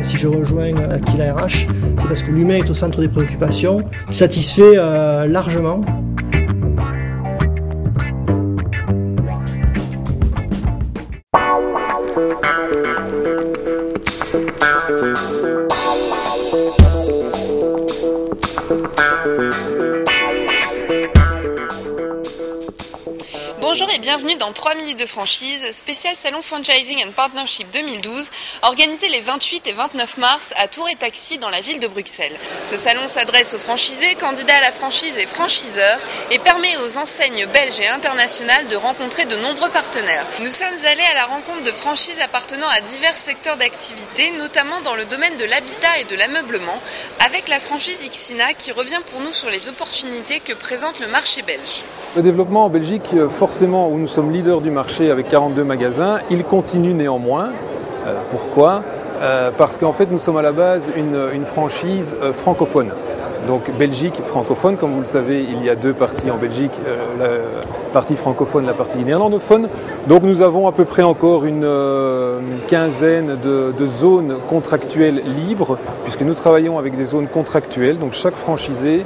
Si je rejoins Aquila RH, c'est parce que l'humain est au centre des préoccupations, satisfait largement. Bonjour et bienvenue dans 3 minutes de franchise, spécial Salon Franchising and Partnership 2012, organisé les 28 et 29 mars à Tour et Taxis dans la ville de Bruxelles. Ce salon s'adresse aux franchisés, candidats à la franchise et franchiseurs et permet aux enseignes belges et internationales de rencontrer de nombreux partenaires. Nous sommes allés à la rencontre de franchises appartenant à divers secteurs d'activité, notamment dans le domaine de l'habitat et de l'ameublement, avec la franchise Xina qui revient pour nous sur les opportunités que présente le marché belge. Le développement en Belgique, forcément, où nous sommes leaders du marché avec 42 magasins, il continue néanmoins. Pourquoi ? Parce qu'en fait, nous sommes à la base une franchise francophone. Donc Belgique francophone, comme vous le savez, il y a deux parties en Belgique, la partie francophone, la partie néerlandophone. Donc nous avons à peu près encore une quinzaine de zones contractuelles libres, puisque nous travaillons avec des zones contractuelles. Donc chaque franchisé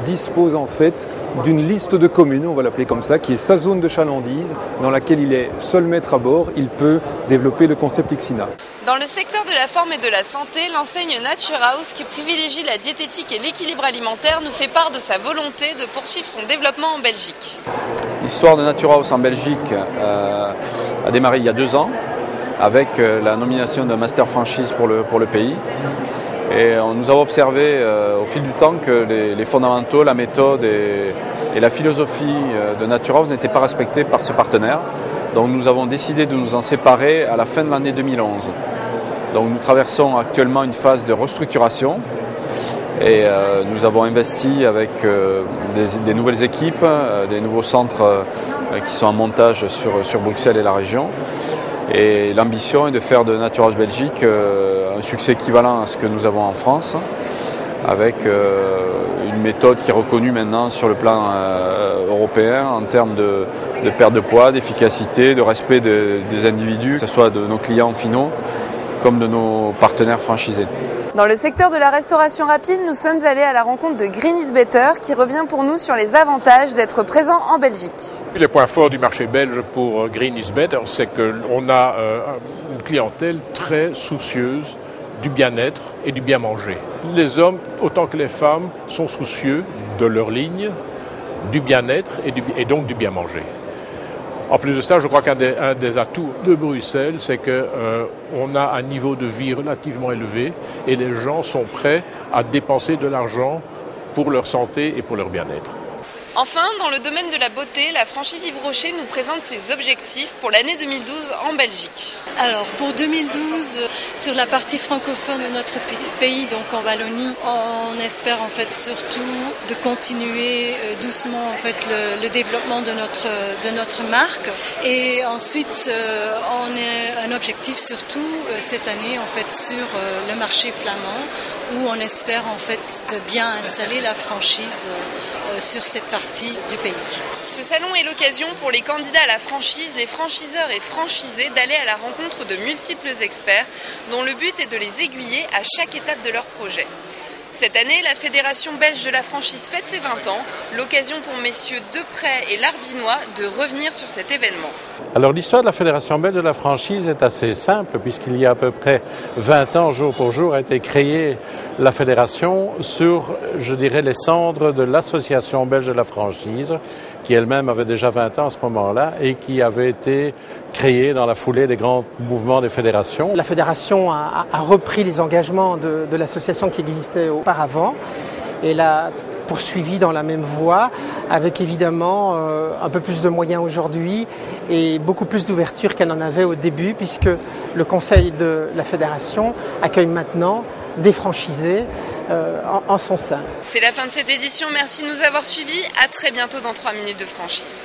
dispose en fait d'une liste de communes, on va l'appeler comme ça, qui est sa zone de chalandise, dans laquelle il est seul maître à bord, il peut développer le concept Xina. Dans le secteur de la forme et de la santé, l'enseigne Nature House, qui privilégie la diététique et l'équilibre alimentaire, nous fait part de sa volonté de poursuivre son développement en Belgique. L'histoire de Nature House en Belgique a démarré il y a 2 ans, avec la nomination d'un master franchise pour le pays. Et nous avons observé au fil du temps que les fondamentaux, la méthode et la philosophie de Nature House n'étaient pas respectés par ce partenaire. Donc nous avons décidé de nous en séparer à la fin de l'année 2011. Donc nous traversons actuellement une phase de restructuration et nous avons investi avec des nouvelles équipes, des nouveaux centres qui sont en montage sur Bruxelles et la région. Et l'ambition est de faire de Nature House Belgique un succès équivalent à ce que nous avons en France, avec une méthode qui est reconnue maintenant sur le plan européen en termes de perte de poids, d'efficacité, de respect des individus, que ce soit de nos clients finaux comme de nos partenaires franchisés. Dans le secteur de la restauration rapide, nous sommes allés à la rencontre de Green is Better qui revient pour nous sur les avantages d'être présent en Belgique. Les points forts du marché belge pour Green is Better, c'est qu'on a une clientèle très soucieuse du bien-être et du bien manger. Les hommes, autant que les femmes, sont soucieux de leur ligne, du bien-être et donc du bien manger. En plus de ça, je crois qu'un des atouts de Bruxelles, c'est qu'on a un niveau de vie relativement élevé et les gens sont prêts à dépenser de l'argent pour leur santé et pour leur bien-être. Enfin, dans le domaine de la beauté, la franchise Yves Rocher nous présente ses objectifs pour l'année 2012 en Belgique. Alors pour 2012, sur la partie francophone de notre pays, donc en Wallonie, on espère en fait surtout de continuer doucement en fait le développement de notre marque. Et ensuite, on a un objectif surtout cette année en fait sur le marché flamand, où on espère en fait de bien installer la franchise sur cette partie du pays. Ce salon est l'occasion pour les candidats à la franchise, les franchiseurs et franchisés d'aller à la rencontre de multiples experts dont le but est de les aiguiller à chaque étape de leur projet. Cette année, la Fédération belge de la franchise fête ses 20 ans, l'occasion pour messieurs Deprez et Lardinois de revenir sur cet événement. Alors l'histoire de la Fédération belge de la franchise est assez simple puisqu'il y a à peu près 20 ans, jour pour jour, a été créée la fédération sur, je dirais, les cendres de l'Association belge de la franchise qui elle-même avait déjà 20 ans à ce moment-là et qui avait été créée dans la foulée des grands mouvements des fédérations. La fédération a repris les engagements de l'association qui existait auparavant et l'a poursuivi dans la même voie avec évidemment un peu plus de moyens aujourd'hui et beaucoup plus d'ouverture qu'elle n'en avait au début puisque le conseil de la fédération accueille maintenant des franchisés en son sein. C'est la fin de cette édition, merci de nous avoir suivis, à très bientôt dans 3 minutes de franchise.